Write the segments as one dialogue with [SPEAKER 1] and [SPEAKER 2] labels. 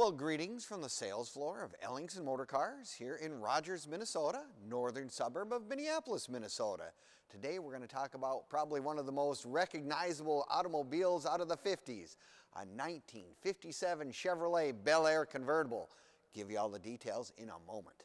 [SPEAKER 1] Well, greetings from the sales floor of Ellingson Motorcars here in Rogers, Minnesota, northern suburb of Minneapolis, Minnesota. Today we're going to talk about probably one of the most recognizable automobiles out of the 50s, a 1957 Chevrolet Bel Air Convertible. Give you all the details in a moment.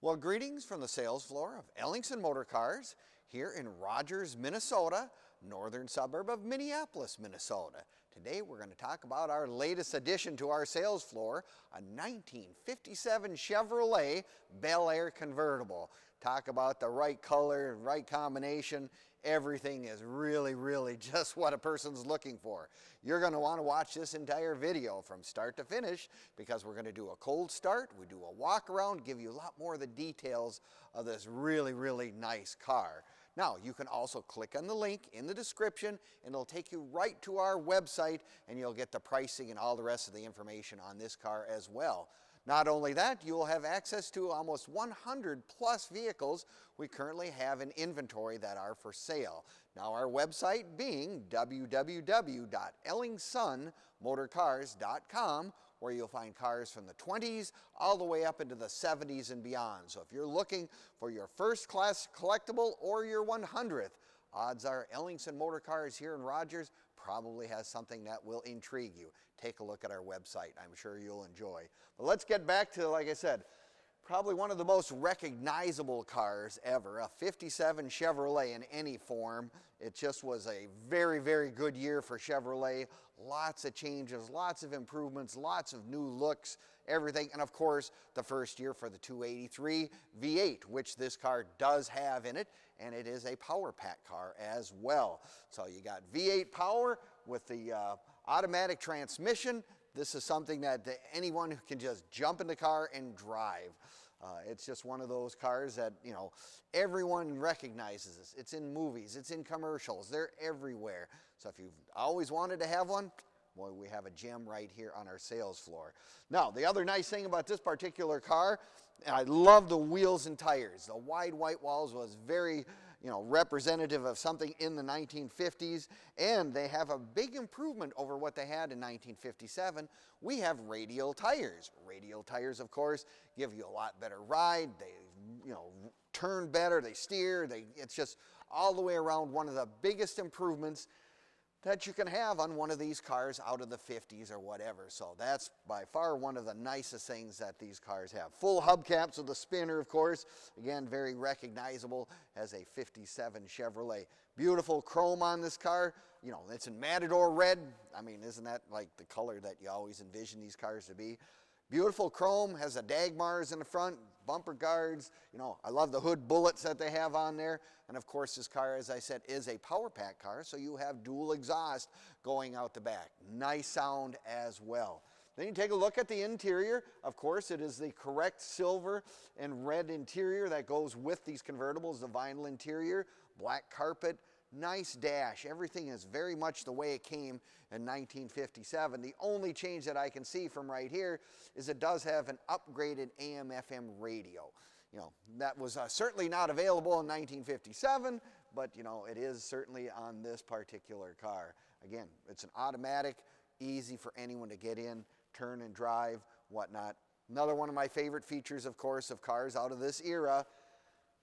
[SPEAKER 1] Well, greetings from the sales floor of Ellingson Motorcars here in Rogers, Minnesota, northern suburb of Minneapolis, Minnesota. Today we're going to talk about our latest addition to our sales floor, a 1957 Chevrolet Bel Air Convertible. Talk about the right color, right combination. Everything is really just what a person's looking for. You're going to want to watch this entire video from start to finish because we're going to do a cold start, we do a walk around, give you a lot more of the details of this really nice car. Now, you can also click on the link in the description and it'll take you right to our website and you'll get the pricing and all the rest of the information on this car as well. Not only that, you'll have access to almost 100 plus vehicles we currently have in inventory that are for sale. Now our website being www.ellingsonmotorcars.com, where you'll find cars from the 20s all the way up into the 70s and beyond. So if you're looking for your first class collectible or your 100th, odds are Ellingson Motorcars here in Rogers probably has something that will intrigue you. Take a look at our website. I'm sure you'll enjoy. But let's get back to, like I said, probably one of the most recognizable cars ever, a 57 Chevrolet in any form. It just was a very good year for Chevrolet. Lots of changes, lots of improvements, lots of new looks, everything. And of course, the first year for the 283 V8, which this car does have in it, and it is a power pack car as well. So you got V8 power with the automatic transmission. This is something that anyone who can just jump in the car and drive. It's just one of those cars that, you know, everyone recognizes this. It's in movies, it's in commercials, they're everywhere. So if you've always wanted to have one, boy, we have a gem right here on our sales floor. Now, the other nice thing about this particular car, I love the wheels and tires. The wide white walls was very, representative of something in the 1950s, and they have a big improvement over what they had in 1957. We have radial tires. Radial tires, of course, give you a lot better ride. They, turn better, they steer, it's just all the way around one of the biggest improvements that you can have on one of these cars out of the 50s or whatever. So that's by far one of the nicest things that these cars have. Full hubcaps with the spinner, of course. Again, very recognizable as a 57 Chevrolet. Beautiful chrome on this car. It's in Matador Red. I mean, isn't that like the color that you always envision these cars to be? Beautiful chrome, has a Dagmars in the front, bumper guards. I love the hood bullets that they have on there. And of course, this car, as I said, is a power pack car, so you have dual exhaust going out the back. Nice sound as well. Then you take a look at the interior. Of course, it is the correct silver and red interior that goes with these convertibles, the vinyl interior, black carpet, nice dash. Everything is very much the way it came in 1957. The only change that I can see from right here is it does have an upgraded AM/FM radio. That was certainly not available in 1957, but it is certainly on this particular car. Again, it's an automatic, easy for anyone to get in, turn and drive, whatnot. Another one of my favorite features, of course, of cars out of this era,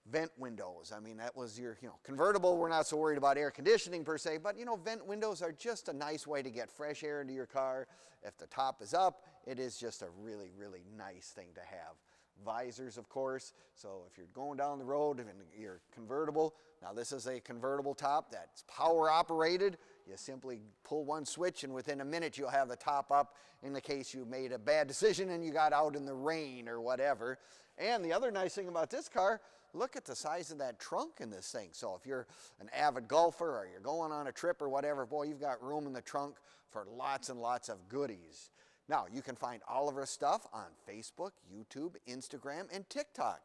[SPEAKER 1] vent windows. I mean, that was your, convertible. We're not so worried about air conditioning per se, but vent windows are just a nice way to get fresh air into your car. If the top is up, it is just a really nice thing to have. Visors, of course, so if you're going down the road in your convertible, now this is a convertible top that's power operated. You simply pull one switch and within a minute you'll have the top up in the case you made a bad decision and you got out in the rain or whatever. And the other nice thing about this car, look at the size of that trunk in this thing. So if you're an avid golfer or you're going on a trip or whatever, boy, you've got room in the trunk for lots and lots of goodies. Now, you can find all of our stuff on Facebook, YouTube, Instagram, and TikTok.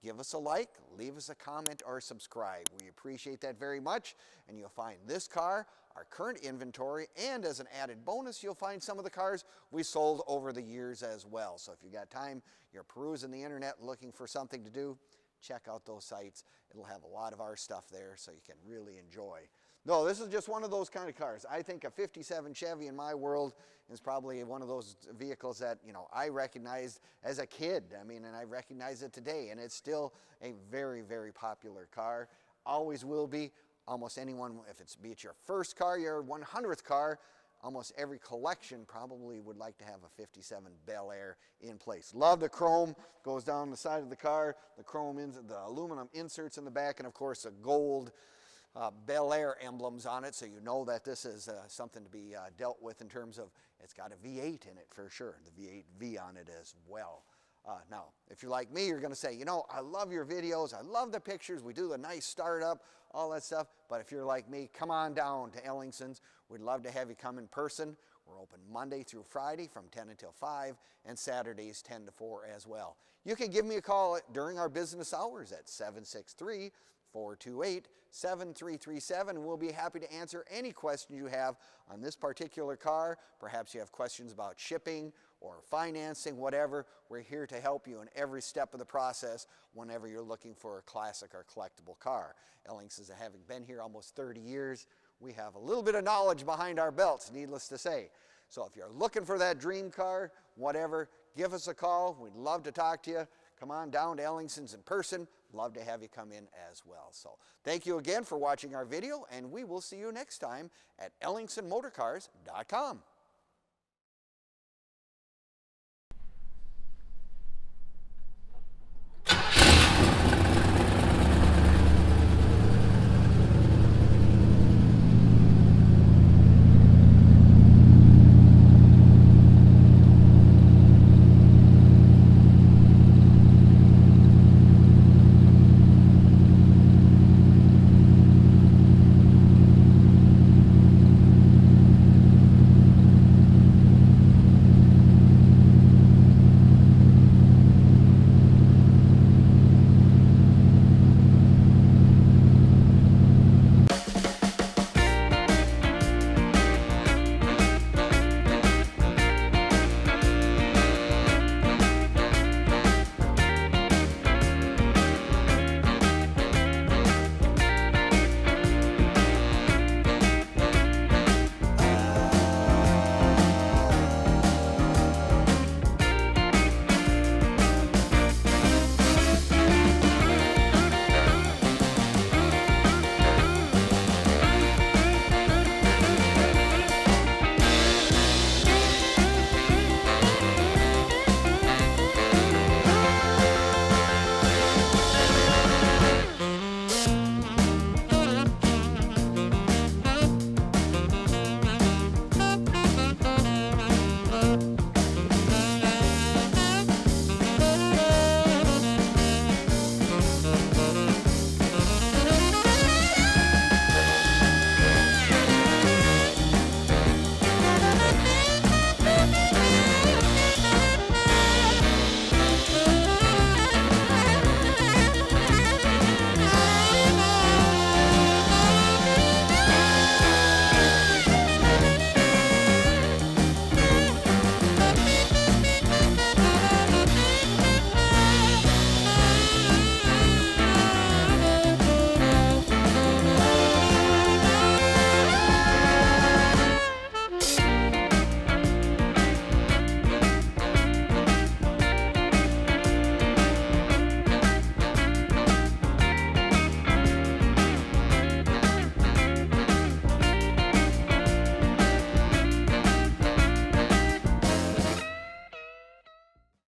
[SPEAKER 1] give us a like, leave us a comment, or subscribe. We appreciate that very much, and you'll find this car, our current inventory, and as an added bonus, you'll find some of the cars we sold over the years as well. So if you got time, you're perusing the internet looking for something to do, check out those sites. It'll have a lot of our stuff there so you can really enjoy. No, this is just one of those kind of cars. I think a 57 Chevy in my world is probably one of those vehicles that, you know, I recognized as a kid. I mean, and I recognize it today, and it's still a very, very popular car. Always will be. Almost anyone, if it's be it your first car, your 100th car, almost every collection probably would like to have a 57 Bel Air in place. Love the chrome, goes down the side of the car, the chrome, the aluminum inserts in the back, and of course the gold Bel Air emblems on it, so you know that this is something to be dealt with in terms of it's got a V8 in it for sure, the V8V on it as well. Now, if you're like me, you're going to say, you know, I love your videos, I love the pictures, we do the nice startup, all that stuff, but if you're like me, come on down to Ellingson's. We'd love to have you come in person. We're open Monday through Friday from 10 until 5 and Saturdays 10 to 4 as well. You can give me a call during our business hours at 763-428-7337, and we'll be happy to answer any question you have on this particular car. Perhaps you have questions about shipping or financing, whatever. We're here to help you in every step of the process whenever you're looking for a classic or collectible car. Ellingson, having been here almost 30 years, we have a little bit of knowledge behind our belts, needless to say. So if you're looking for that dream car, whatever, give us a call. We'd love to talk to you. Come on down to Ellingson's in person. Love to have you come in as well. So thank you again for watching our video, and we will see you next time at ellingsonmotorcars.com.